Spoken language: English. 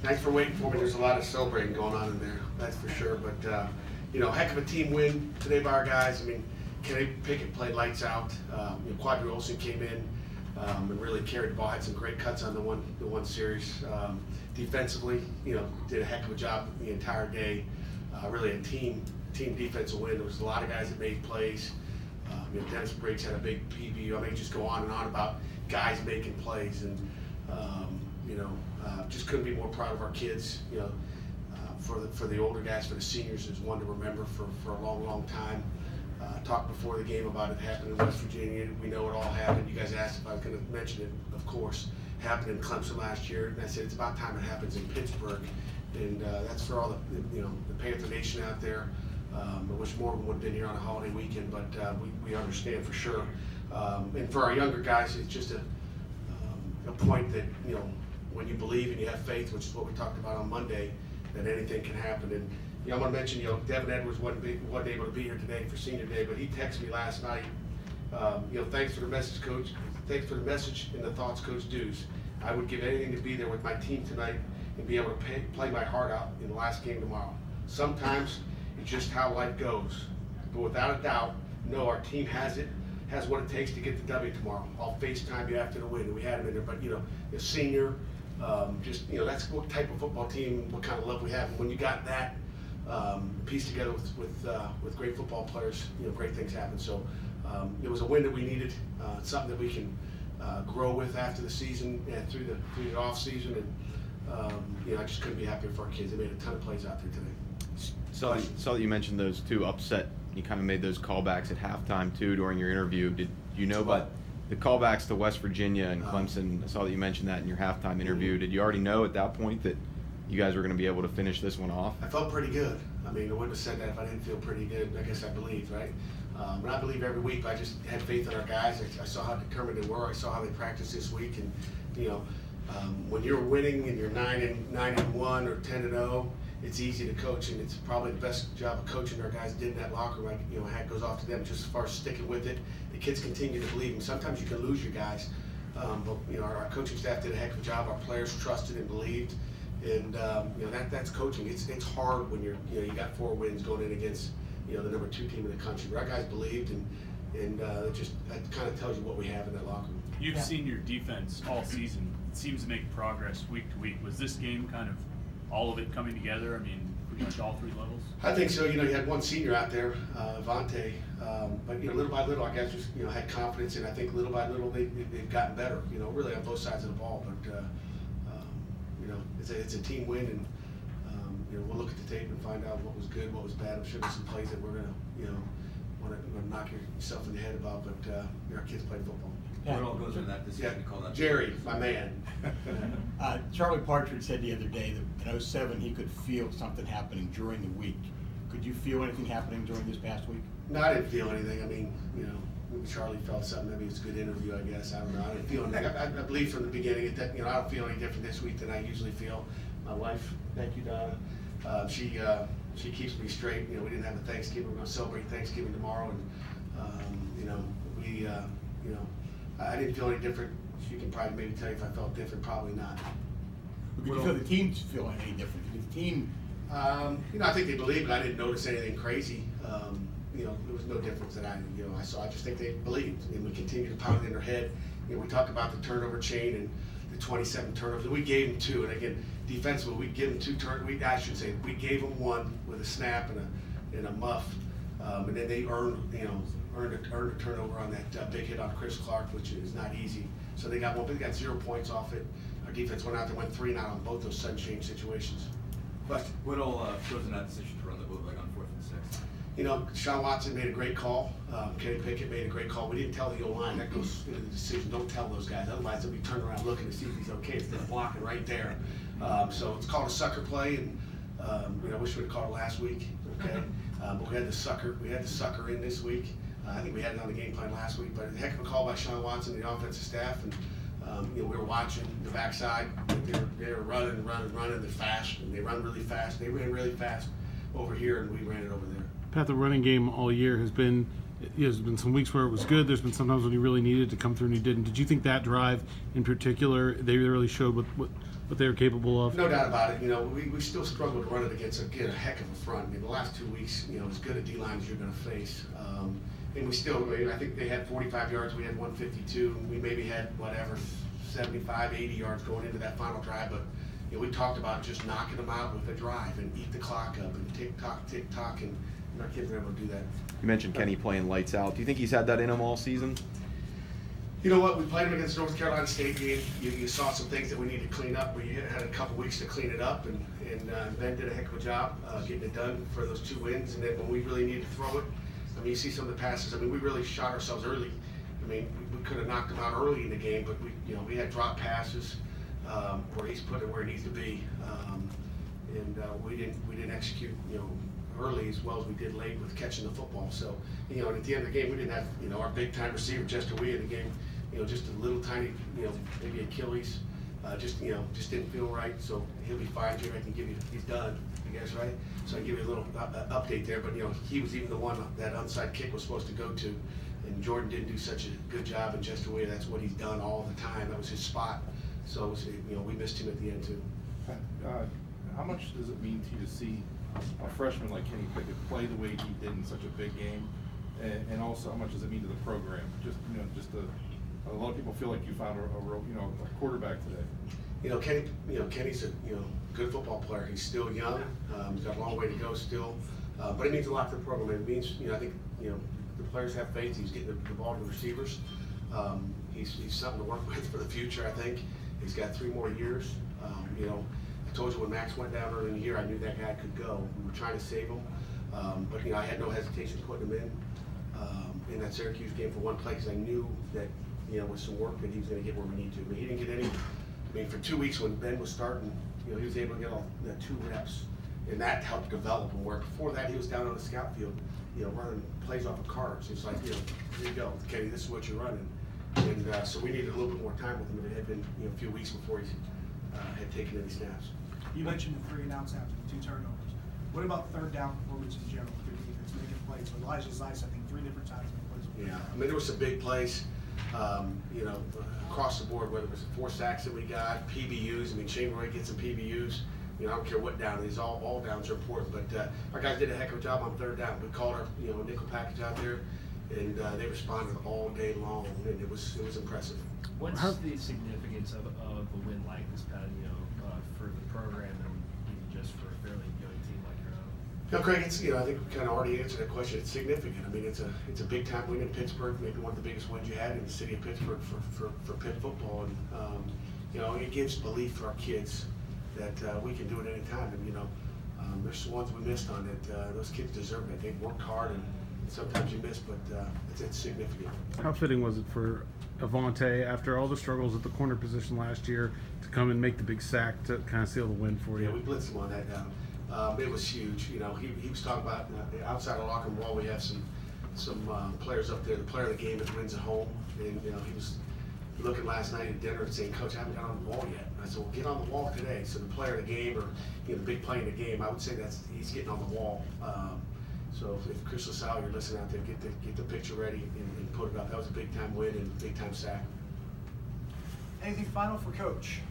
Thanks for waiting for me. There's a lot of celebrating going on in there, that's for sure. But, heck of a team win today by our guys. I mean, Kenny Pickett played lights out. Quadri Olson came in and really carried the ball, had some great cuts on the one series. Defensively, did a heck of a job the entire day. Really a team defensive win. There was a lot of guys that made plays. Dennis Briggs had a big PB. I mean, just go on and on about guys making plays, and just couldn't be more proud of our kids. For the older guys, for the seniors, is one to remember for a long time. Talked before the game about it happened in West Virginia. We know it all happened. You guys asked if I was going to mention it. Of course, happened in Clemson last year, and I said it's about time it happens in Pittsburgh. And that's for all the Panther Nation out there. I wish more of them would have been here on a holiday weekend, but we understand for sure. And for our younger guys, it's just a point that when you believe and you have faith, which is what we talked about on Monday, that anything can happen. And I want to mention, Devin Edwards wasn't able to be here today for Senior Day, but he texted me last night. Thanks for the message, Coach. Thanks for the message and the thoughts, Coach Dews. I would give anything to be there with my team tonight and be able to play my heart out in the last game tomorrow. Sometimes it's just how life goes, but without a doubt, our team has what it takes to get the W tomorrow. I'll FaceTime you after the win, and we had him in there. But the senior, that's what type of football team, what kind of love we have. And when you got that pieced together with great football players, great things happen. So it was a win that we needed. It's something that we can grow with after the season and through the off season. And I just couldn't be happier for our kids. They made a ton of plays out there today. Saw that you mentioned those two upset. You kind of made those callbacks at halftime too during your interview. Did you know about the callbacks to West Virginia and Clemson? I saw that you mentioned that in your halftime interview. Did you already know at that point that you guys were going to be able to finish this one off? I felt pretty good. I mean, I wouldn't have said that if I didn't feel pretty good. I guess I believed, right? And I believe every week. I just had faith in our guys. I saw how determined they were. I saw how they practiced this week. And when you're winning and you're 9-1 or 10-0, it's easy to coach, and it's probably the best job of coaching our guys did in that locker room. Hat goes off to them just as far as sticking with it. The kids continue to believe, and sometimes you can lose your guys. But our coaching staff did a heck of a job. Our players trusted and believed, and that's coaching. It's hard when you got 4 wins going in against the number 2 team in the country. But our guys believed, and that kind of tells you what we have in that locker room. You've seen your defense all season. It seems to make progress week to week. Was this game kind of all of it coming together? I mean, pretty much all 3 levels? I think so. You had one senior out there, Vontae, but little by little, our guys just had confidence, and I think little by little they've gotten better. Really on both sides of the ball. But it's a team win, and we'll look at the tape and find out what was good, what was bad. I'm sure there's some plays that we're gonna want to knock yourself in the head about. But our kids played football. What all goes into that decision to call that? Jerry, my man. Charlie Partridge said the other day that in 2007 he could feel something happening during the week. Could you feel anything happening during this past week? No, I didn't feel anything. I mean, maybe Charlie felt something. Maybe it's a good interview, I guess. I don't know. I didn't feel anything. I believe from the beginning that I don't feel any different this week than I usually feel. My wife, thank you, Donna. She keeps me straight. We didn't have a Thanksgiving. We're going to celebrate Thanksgiving tomorrow, and I didn't feel any different. She can probably maybe tell you if I felt different. Probably not. Could you feel the team feeling any different? Did the team? I think they believed, but I didn't notice anything crazy. There was no difference that I saw. I just think they believed, and we continue to pound it in their head. We talk about the turnover chain and the 27 turnovers. We gave them 2, and again, defensively, we give them 2 turnovers. I should say we gave them 1 with a snap and a muff, and then they earned a turnover on that big hit on Chris Clark, which is not easy. So they got 1, but they got 0 points off it. Our defense went out there, went 3 and out on both those sudden change situations. But what all goes in that decision to run the bootleg on 4th and 6? Sean Watson made a great call. Kenny Pickett made a great call. We didn't tell the O-line. That goes into the decision. Don't tell those guys. Otherwise, they'll be turning around looking to see if he's okay. It's the blocking right there. So it's called a sucker play, and I wish we had called it last week. Okay, but we had the sucker in this week. I think we had it on the game plan last week. But a heck of a call by Sean Watson and the offensive staff, and we were watching the backside. They were running. They're fast, and they run really fast. They ran really fast over here, and we ran it over there. Pat, the running game all year has been some weeks where it was good. There's been sometimes when you really needed to come through and you didn't. Did you think that drive in particular, they really showed what what they were capable of? No doubt about it. You know, we still struggle to run it against a heck of a front. I mean, the last 2 weeks, you know, as good a D-line as you're going to face. And we still, I think they had 45 yards, we had 152. We maybe had, whatever, 75, 80 yards going into that final drive. But, you know, we talked about just knocking them out with a drive and eat the clock up and tick-tock, and our kids were able to do that. You mentioned Kenny playing lights out. Do you think he's had that in him all season? You know what? We played him against North Carolina State game. You saw some things that we needed to clean up. We had a couple weeks to clean it up, and Ben did a heck of a job getting it done for those 2 wins. And then when we really needed to throw it, I mean, you see some of the passes. I mean, we really shot ourselves early. I mean, we could have knocked him out early in the game, but we had drop passes where he's put it where he needs to be, and we didn't execute early as well as we did late with catching the football. So and at the end of the game, we didn't have our big time receiver Chester Wee in the game. Just a little tiny maybe Achilles. Just didn't feel right, so he'll be fine. Jimmy, I can give you, he's done, I guess, right? So I can give you a little update there, but he was even the one that onside kick was supposed to go to, and Jordan didn't do such a good job in Chester Wee. That's what he's done all the time. That was his spot. So it was, we missed him at the end too. How much does it mean to you to see a freshman like Kenny Pickett play the way he did in such a big game, and also how much does it mean to the program? A lot of people feel like you found a quarterback today. Kenny's a good football player. He's still young. He's got a long way to go still, but it means a lot to the program. It means I think the players have faith. He's getting the ball to the receivers. He's something to work with for the future. I think he's got 3 more years. I told you when Max went down early in the year, I knew that guy could go. We were trying to save him, but I had no hesitation putting him in that Syracuse game for one play because I knew that with some work that he was going to get where we need to. But he didn't get any. I mean, for 2 weeks when Ben was starting, he was able to get all the 2 reps, and that helped develop him. Where before that, he was down on the scout field, running plays off of cards. It's like, here you go, Kenny, this is what you're running. And so we needed a little bit more time with him. It had been a few weeks before he had taken any snaps. You mentioned the 3 and outs after the 2 turnovers. What about third down performance in general for your defense, making plays? So Elijah Zeiss, I think 3 different times made plays. Yeah, I mean, there were some big plays, across the board, whether it was the 4 sacks that we got, PBUs. I mean, Shane Roy gets some PBUs. I don't care what down it is, all downs are important. But our guys did a heck of a job on third down. We called our nickel package out there, and they responded all day long, and it was impressive. What's the significance of a win like this, Pat, for the program and even just for a fairly young team like your own? No, Craig, it's I think we kind of already answered that question. It's significant. I mean, it's a big time win in Pittsburgh, maybe one of the biggest wins you had in the city of Pittsburgh for Pitt football, and it gives belief for our kids that we can do it any time. And there's some ones we missed on it. Those kids deserve it. They've worked hard, and sometimes you miss, but it's significant. How fitting was it for Avante, after all the struggles at the corner position last year, to come and make the big sack to kind of seal the win for you? Yeah, we blitzed him on that. It was huge. He was talking about outside the locker room wall. We have some players up there. The player of the game that wins at home, and he was looking last night at dinner and saying, "Coach, I haven't got on the wall yet." And I said, "Well, get on the wall today." So the player of the game, or the big play in the game, I would say he's getting on the wall. So if Chris LaSalle, you're listening out there, get the picture ready and put it up. That was a big time win and big time sack. Anything final for Coach?